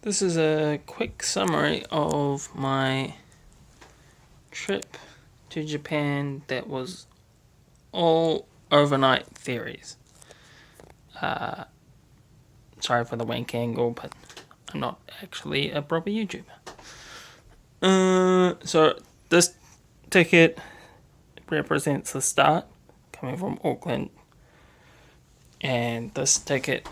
This is a quick summary of my trip to Japan that was all overnight ferries. Sorry for the wank angle, but I'm not actually a proper YouTuber. So this ticket represents the start, coming from Auckland, and this ticket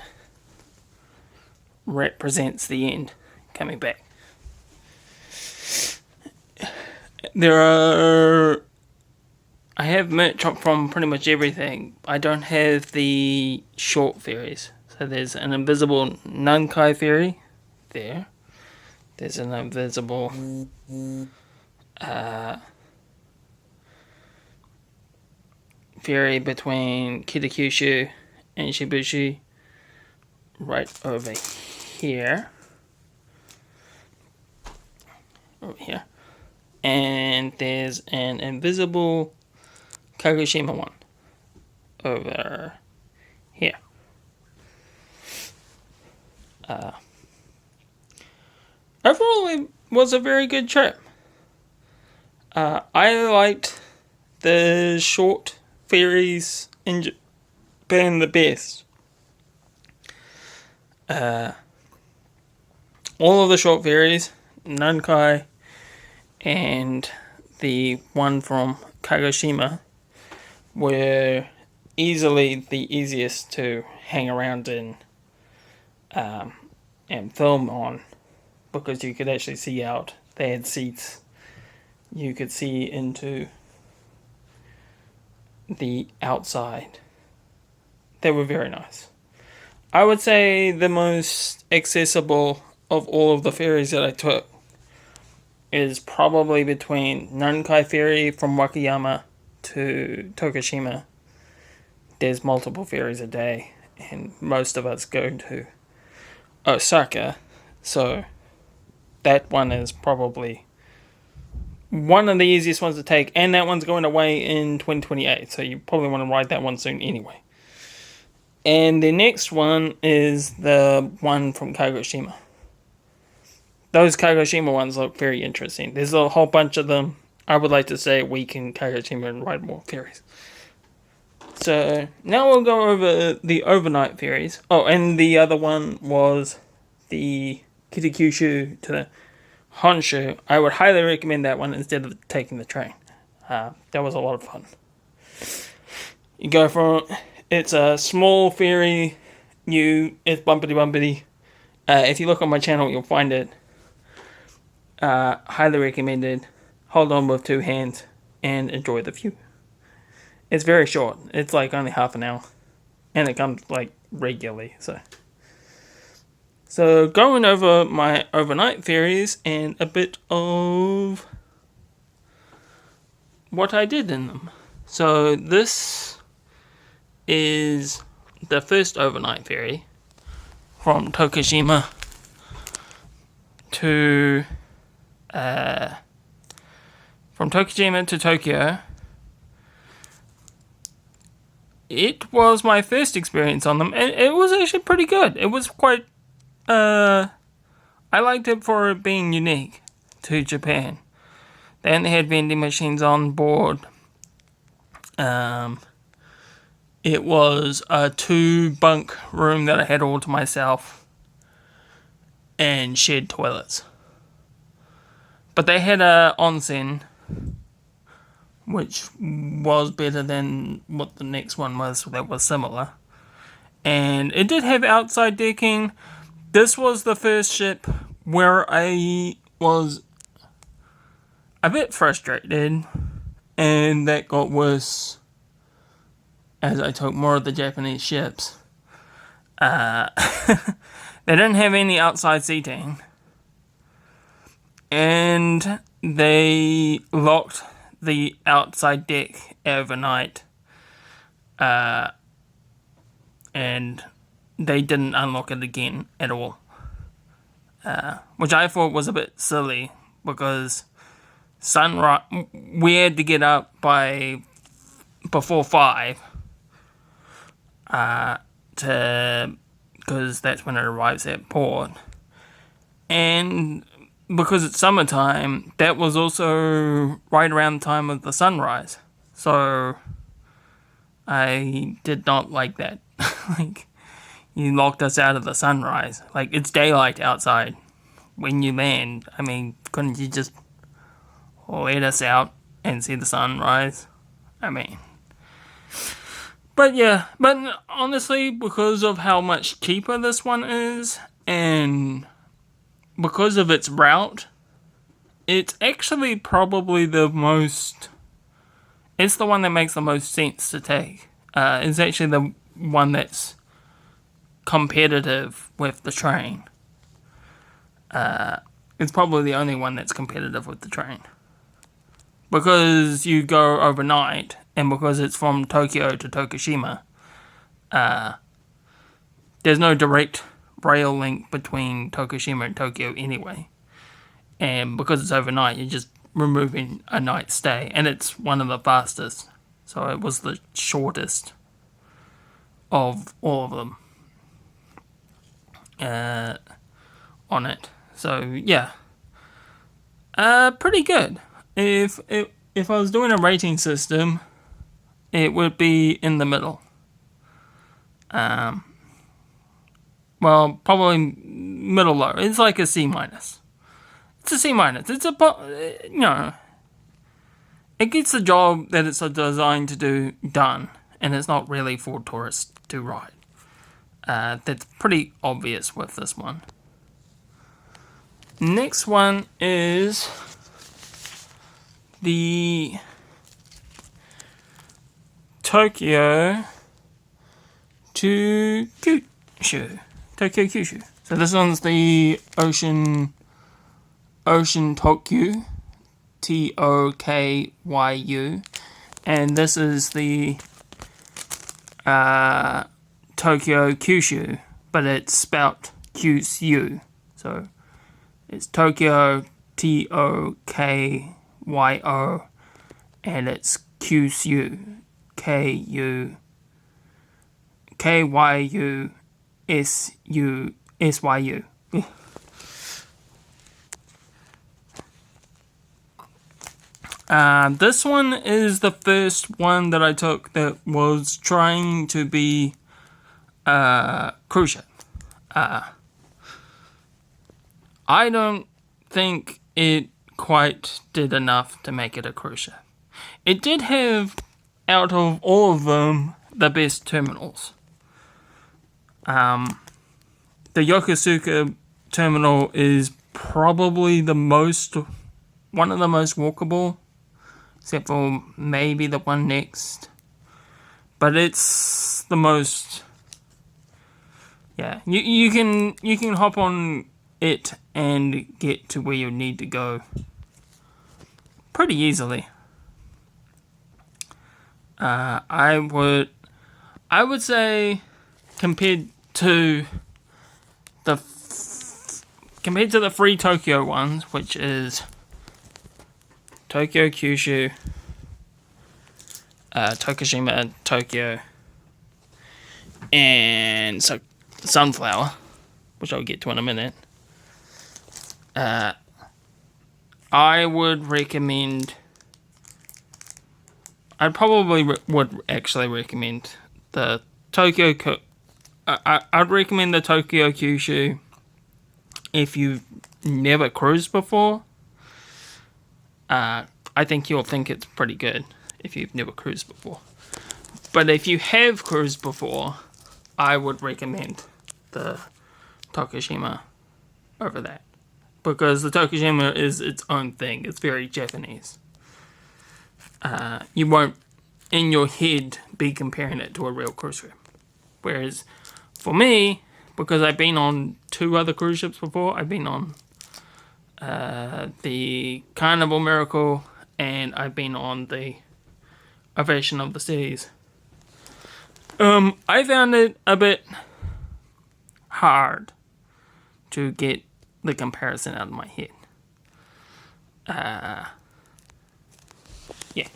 represents the end, coming back. I have merch from pretty much everything. I don't have the short ferries. So there's an invisible Nankai ferry there. There's an invisible ferry between Kitakyushu and Shibuya right over here. And there's an invisible Kagoshima one over here. Overall, it was a very good trip. I liked the short ferries in Japan the best. All of the short ferries, Nankai and the one from Kagoshima, were easily the easiest to hang around in and film on, because you could actually see out. They had seats. You could see into the outside. They were very nice. I would say the most accessible of all of the ferries that I took is probably between Nankai Ferry from Wakayama to Tokushima. There's multiple ferries a day, and most of us go to Osaka, so that one is probably one of the easiest ones to take, and that one's going away in 2028, so you probably want to ride that one soon anyway. And the next one is the one from Kagoshima. Those Kagoshima ones look very interesting. There's a whole bunch of them. I would like to say we can Kagoshima and ride more ferries. So now we'll go over the overnight ferries. Oh, and the other one was the Kitakyushu to the Honshu. I would highly recommend that one instead of taking the train. That was a lot of fun. You go from... It's a small ferry. It's bumpity. If you look on my channel, you'll find it. Highly recommended. Hold on with two hands and enjoy the view. It's very short. It's like only half an hour, and it comes like regularly. So going over my overnight ferries and a bit of what I did in them. So this is the first overnight ferry from Tokushima to Tokyo. It was my first experience on them, and it was actually pretty good. It was quite, I liked it for it being unique to Japan. They only had vending machines on board. It was a 2-bunk room that I had all to myself, and shared toilets. But they had a onsen, which was better than what the next one was that was similar. And it did have outside decking. This was the first ship where I was a bit frustrated, and that got worse as I took more of the Japanese ships. They didn't have any outside seating, and they locked the outside deck overnight, and they didn't unlock it again at all, which I thought was a bit silly, because sunrise, we had to get up before 5, because that's when it arrives at port, And because it's summertime, that was also right around the time of the sunrise. So I did not like that. Like, you locked us out of the sunrise. Like, it's daylight outside when you land. I mean, couldn't you just let us out and see the sunrise? I mean, but yeah, but honestly, because of how much cheaper this one is, and because of its route, it's actually probably it's the one that makes the most sense to take. It's actually the one that's competitive with the train. It's probably the only one that's competitive with the train. Because you go overnight, and because it's from Tokyo to Tokushima, there's no direct rail link between Tokushima and Tokyo anyway. And because it's overnight, you're just removing a night stay. And it's one of the fastest. So it was the shortest of all of them on it. So, yeah. Pretty good. If I was doing a rating system, it would be in the middle. Well, probably middle low. It's like a C minus. It's a C minus. It's it gets the job that it's designed to do done, and it's not really for tourists to ride. That's pretty obvious with this one. Next one is the Tokyo to Kyushu. Kyusyu. So this one's the Ocean Tokyu, Tokyu, and this is the Tokyo Kyushu, but it's spelt Kyusyu. So it's Tokyo Tokyo, and it's Kyusyu, Kyusyu. This one is the first one that I took that was trying to be cruise ship. I don't think it quite did enough to make it a cruise ship. It did have, out of all of them, the best terminals. The Yokosuka terminal is probably one of the most walkable, except for maybe the one next. But it's the most. Yeah, you can hop on it and get to where you need to go pretty easily. I would say compared to the free Tokyo ones, which is Tokyo Kyushu, Tokushima, Tokyo, and Sunflower, which I'll get to in a minute. I would recommend. I probably would actually recommend the Tokyo. I'd recommend the Tokyo Kyushu if you've never cruised before. I think you'll think it's pretty good if you've never cruised before. But if you have cruised before, I would recommend the Tokushima over that. Because the Tokushima is its own thing. It's very Japanese. You won't, in your head, be comparing it to a real cruise ship. Whereas, for me, because I've been on 2 other cruise ships before, I've been on the Carnival Miracle, and I've been on the Ovation of the Seas. I found it a bit hard to get the comparison out of my head. Yeah.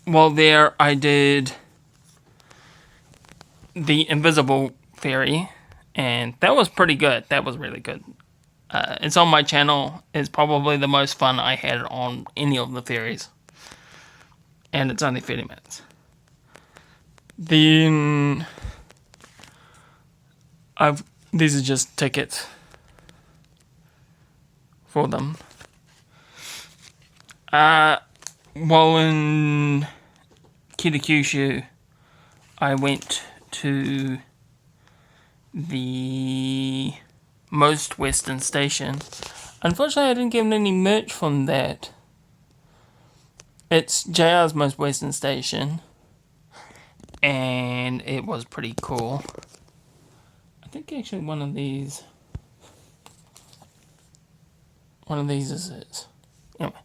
Well, there I did the Invisible Ferry, and that was pretty good. That was really good. It's on my channel. It's probably the most fun I had on any of the ferries. And it's only 30 minutes. Then these are just tickets for them. While in Kitakyushu, I went to the most western station. Unfortunately, I didn't get any merch from that. It's JR's most western station, and it was pretty cool. I think actually one of these is it. Anyway,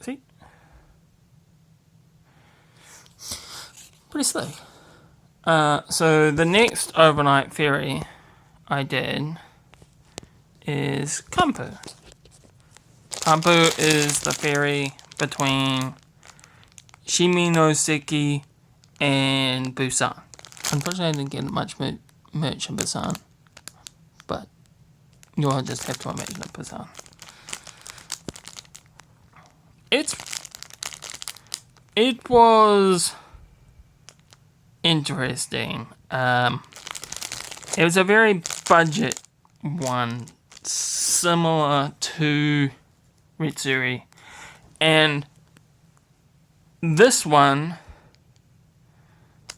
see, pretty slick. So the next overnight ferry I did is Kampu. Kampu is the ferry between Shimonoseki and Busan. Unfortunately, I didn't get much merch in Busan, but you'll just have to imagine it, Busan. It was interesting. It was a very budget one, similar to Ritsuri. And this one,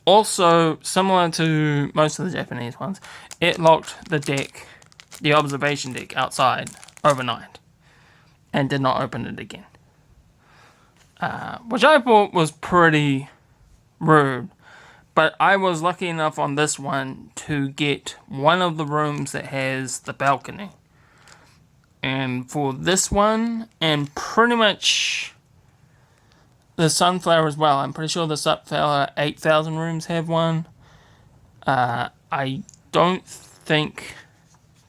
also similar to most of the Japanese ones, it locked the observation deck outside overnight and did not open it again. Which I thought was pretty rude. But I was lucky enough on this one to get one of the rooms that has the balcony. And for this one, and pretty much the Sunflower as well, I'm pretty sure the Sunflower 8,000 rooms have one. I don't think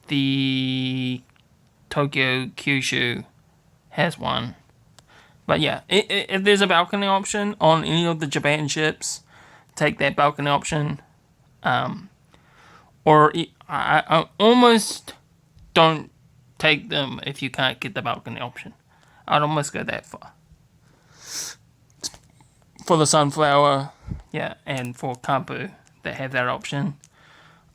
the Tokyu has one. But yeah, if there's a balcony option on any of the Japan ships, take that balcony option. Or I almost don't take them if you can't get the balcony option. I'd almost go that far. For the Sunflower, yeah, and for Kampu that have that option,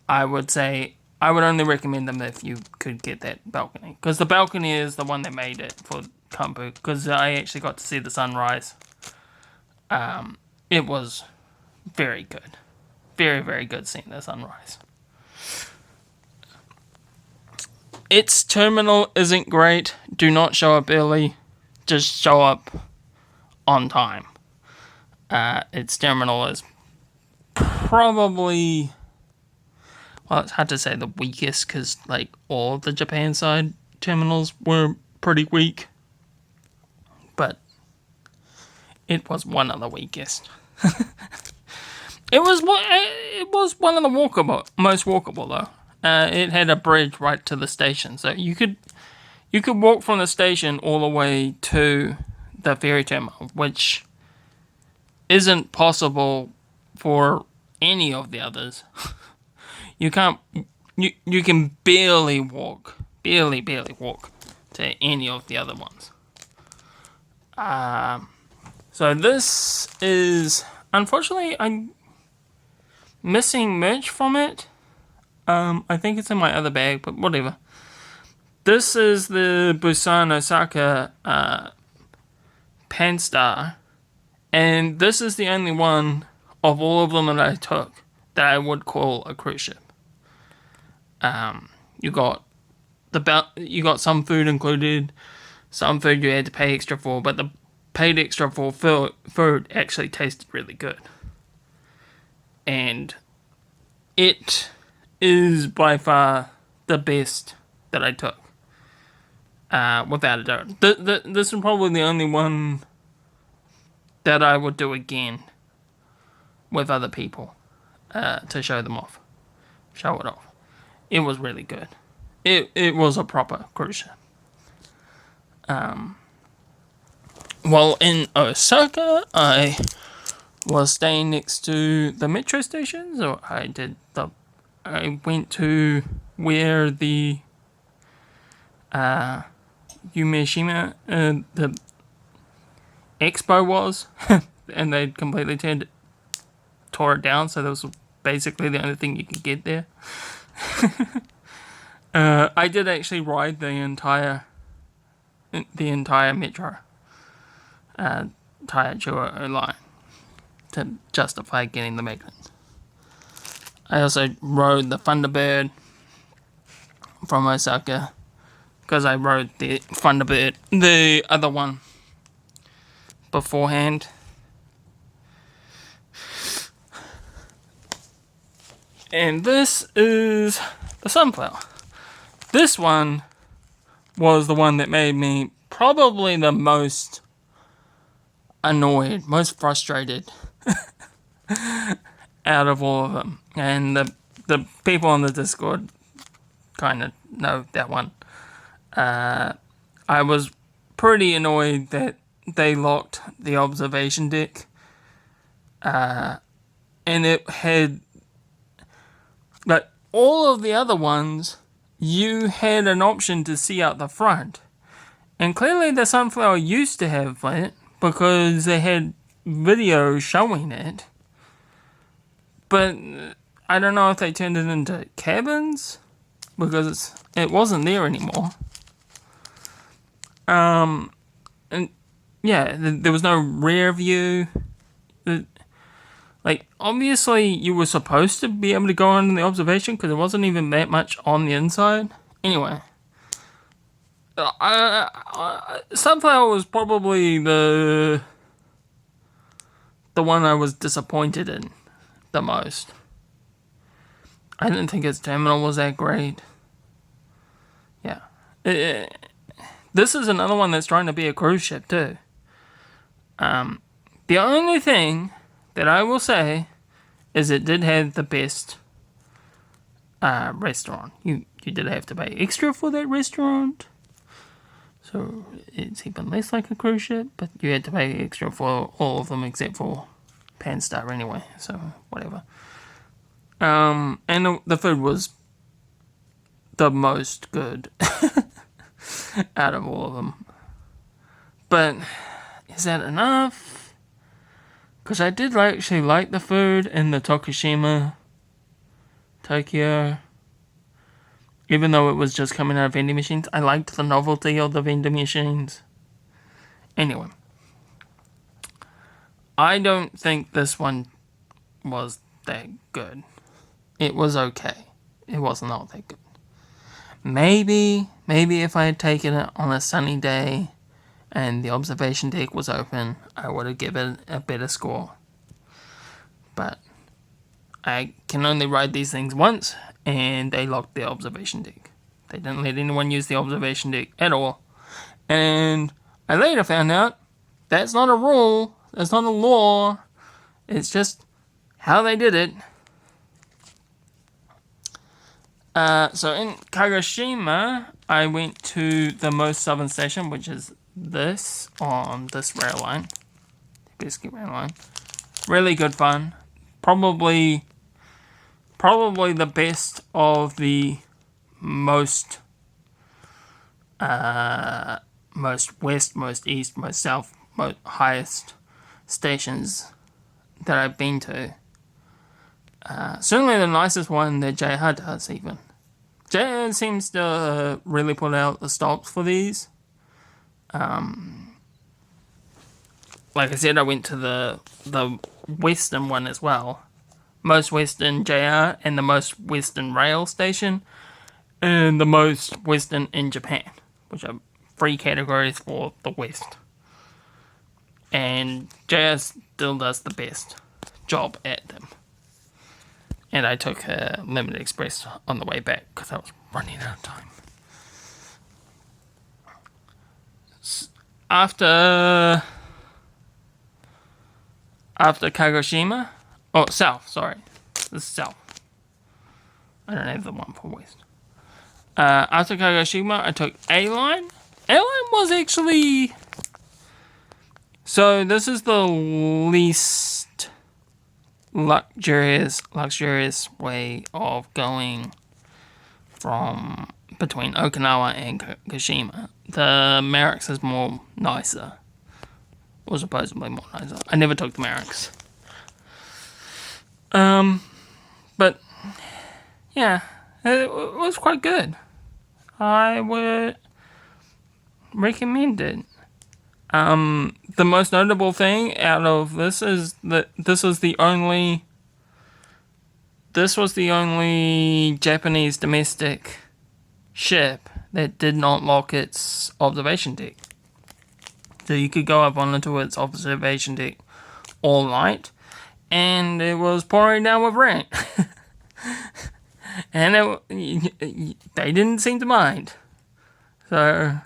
I would say I would only recommend them if you could get that balcony. Because the balcony is the one that made it for Kampu. Because I actually got to see the sunrise. It was very good. Very, very good seeing the sunrise. Its terminal isn't great. Do not show up early. Just show up on time. Its terminal is probably, well, it's hard to say the weakest because like all of the Japan side terminals were pretty weak. But it was one of the weakest. It was one of the most walkable though. It had a bridge right to the station, so you could walk from the station all the way to the ferry terminal, which isn't possible for any of the others. You can't. You can barely walk to any of the other ones. So this is, unfortunately, I'm missing merch from it. I think it's in my other bag, but whatever. This is the Busan Osaka Panstar, and this is the only one of all of them that I took that I would call a cruise ship. You got some food included, some food you had to pay extra for, but the paid extra for food actually tasted really good. And it is by far the best that I took. Without a doubt. This is probably the only one that I would do again with other people to show it off. It was really good. It was a proper cruise ship. While in Osaka, I was staying next to the metro stations, or I went to where the Umeshima, the expo was, and they'd completely tore it down, so that was basically the only thing you could get there. I did actually ride the entire metro, Taichuo line to justify getting the magnets. I also rode the Thunderbird from Osaka, because I rode the Thunderbird, the other one, beforehand. And this is the Sunflower. This one was the one that made me probably the most annoyed, most frustrated out of all of them. And the people on the Discord kind of know that one. I was pretty annoyed that they locked the observation deck. And it had... But all of the other ones, you had an option to see out the front. And clearly the Sunflower used to have that, because they had video showing it. But I don't know if they turned it into cabins, because it wasn't there anymore. And yeah, there was no rear view. Like, obviously you were supposed to be able to go on the observation, because there wasn't even that much on the inside. Anyway, Sunflower was probably the one I was disappointed in the most. I didn't think its terminal was that great. Yeah. This is another one that's trying to be a cruise ship too. The only thing that I will say is it did have the best restaurant. You did have to pay extra for that restaurant, so it's even less like a cruise ship, but you had to pay extra for all of them except for Panstar anyway, so whatever. And the food was the most good out of all of them. But is that enough? Because I did actually like the food in the Tokushima, Tokyo. Even though it was just coming out of vending machines, I liked the novelty of the vending machines. Anyway, I don't think this one was that good. It was okay. It was not that good. Maybe if I had taken it on a sunny day and the observation deck was open, I would have given it a better score. But I can only ride these things once, and they locked the observation deck. They didn't let anyone use the observation deck at all. And I later found out that's not a rule, that's not a law, it's just how they did it. So in Kagoshima, I went to the most southern station, which is this, on this rail line. The Biscuit rail line. Really good fun. Probably the best of the most west, most east, most south, most highest stations that I've been to. Certainly the nicest one that JR does, even. JR seems to really put out the stops for these. Like I said, I went to the western one as well. Most western JR and the most western rail station. And the most western in Japan, which are 3 categories for the west. And JR still does the best job at them. And I took a Limited Express on the way back because I was running out of time. After Kagoshima, south, sorry. This is south. I don't have the one for west. After Kagoshima, I took A-Line. A-Line was actually... So this is the least luxurious way of going from between Okinawa and Kagoshima. The Merrick's is more nicer. Or supposedly more nicer. I never took the Merrick's. But yeah, it was quite good. I would recommend it. The most notable thing out of this is that this was the only Japanese domestic ship that did not lock its observation deck. So you could go up onto its observation deck all night, and it was pouring down with rain. And they didn't seem to mind. So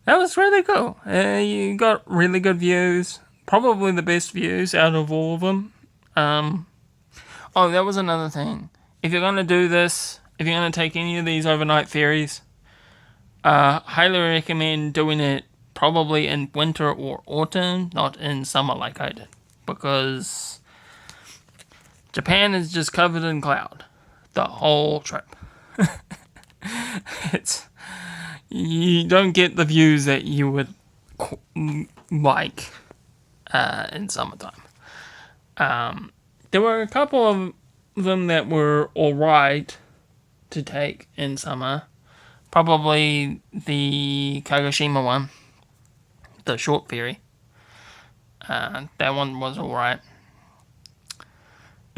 that was really cool. You got really good views. Probably the best views out of all of them. That was another thing. If you're going to do this, if you're going to take any of these overnight ferries, highly recommend doing it probably in winter or autumn, not in summer like I did. Because Japan is just covered in cloud the whole trip. You don't get the views that you would like in summertime. There were a couple of them that were alright to take in summer. Probably the Kagoshima one, the short ferry. That one was alright.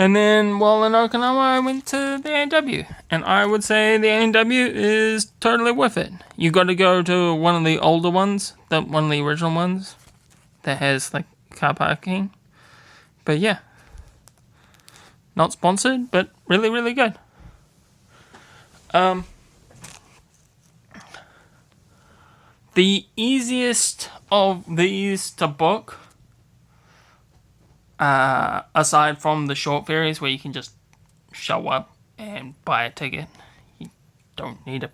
And then, while in Okinawa, I went to the A&W. And I would say the A&W is totally worth it. You got to go to one of the older ones, one of the original ones, that has, like, car parking. But yeah. Not sponsored, but really, really good. The easiest of these to book, aside from the short ferries where you can just show up and buy a ticket, you don't need to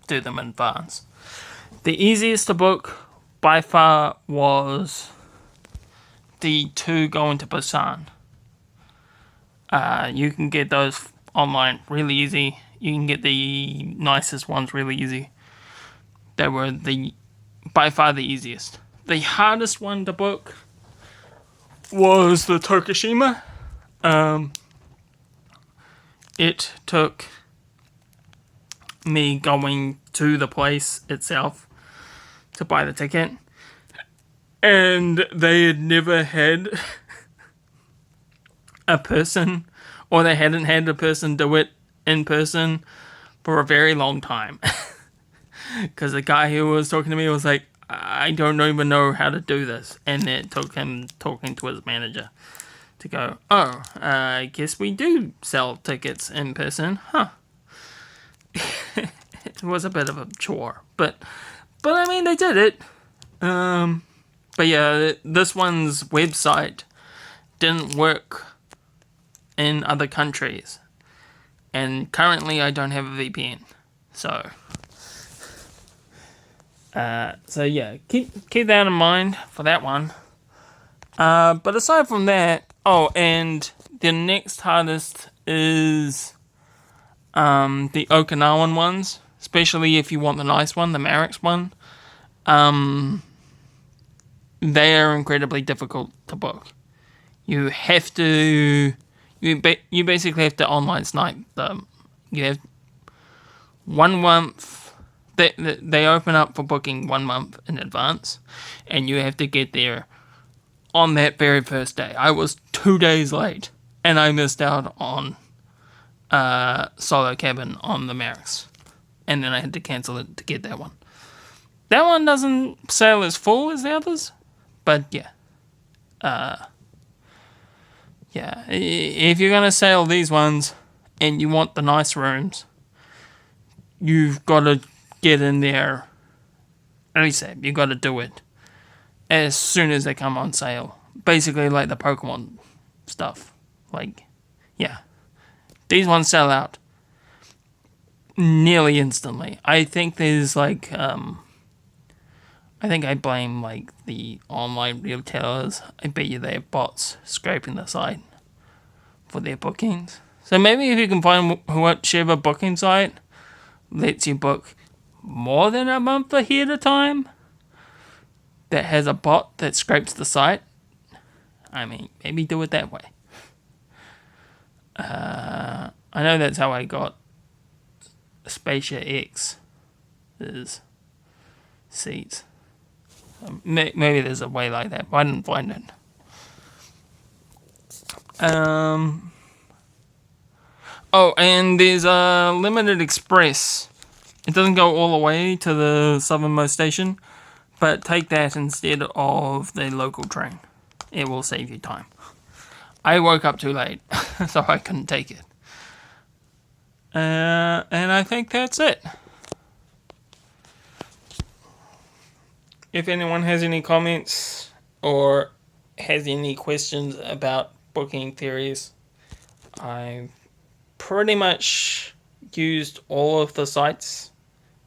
do them in advance. The easiest to book by far was the two going to Busan. You can get those online really easy. You can get the nicest ones really easy. They were by far the easiest. The hardest one to book was the Tokushima. It took me going to the place itself to buy the ticket, and they had never had a person, or they hadn't had a person do it in person for a very long time. Because the guy who was talking to me was like, I don't even know how to do this. And it took him talking to his manager to go, I guess we do sell tickets in person, huh? It was a bit of a chore, but I mean, they did it. But yeah, this one's website didn't work in other countries, and currently I don't have a VPN, so yeah, keep that in mind for that one. But aside from that, and the next hardest is the Okinawan ones, especially if you want the nice one, the Merrick's one. They are incredibly difficult to book. You have to, you basically have to online snipe them. You have 1 month. They open up for booking 1 month in advance, and you have to get there on that very first day. I was 2 days late, and I missed out on solo cabin on the Merrick's, and then I had to cancel it to get that one. That one doesn't sail as full as the others, but yeah. If you're gonna sail these ones and you want the nice rooms, you've got to get in there ASAP. You got to do it as soon as they come on sale. Basically, like the Pokemon stuff. Like, yeah, these ones sell out nearly instantly. I think there's like, I I think I blame like the online retailers. I bet you they have bots scraping the site for their bookings. So maybe if you can find whichever booking site lets you book more than a month ahead of time, that has a bot that scrapes the site, I mean, maybe do it that way. I know that's how I got Spacia X's seats. Maybe there's a way like that, but I didn't find it. Oh, and there's a limited express. It doesn't go all the way to the southernmost station, but take that instead of the local train. It will save you time. I woke up too late, so I couldn't take it. And I think that's it. If anyone has any comments or has any questions about booking theories, I've pretty much used all of the sites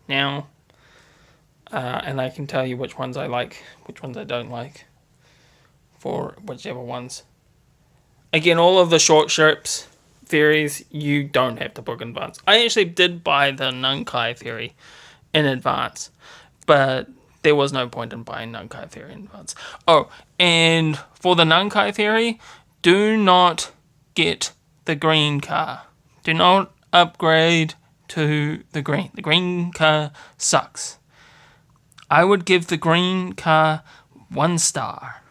now, and I can tell you which ones I like, which ones I don't like, for whichever ones. Again, all of the short trips ferries, you don't have to book in advance. I actually did buy the Nankai ferry in advance, but there was no point in buying Nankai ferry in advance. Oh, and for the Nankai ferry, do not get the green car. Do not upgrade to the green. The green car sucks. I would give the green car 1 star.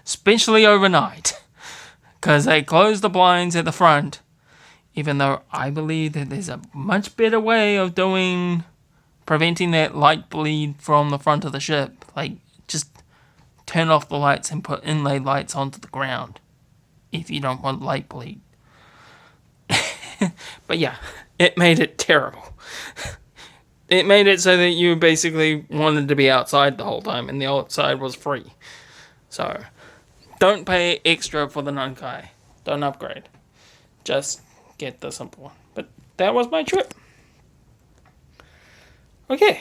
Especially overnight. Because they close the blinds at the front. Even though I believe that there's a much better way of preventing that light bleed from the front of the ship. Like, just turn off the lights and put inlaid lights onto the ground. If you don't want light bleed. But yeah, it made it terrible. It made it so that you basically wanted to be outside the whole time, and the outside was free. So, don't pay extra for the Nankai. Don't upgrade. Just get the simple one. But that was my trip. Okay,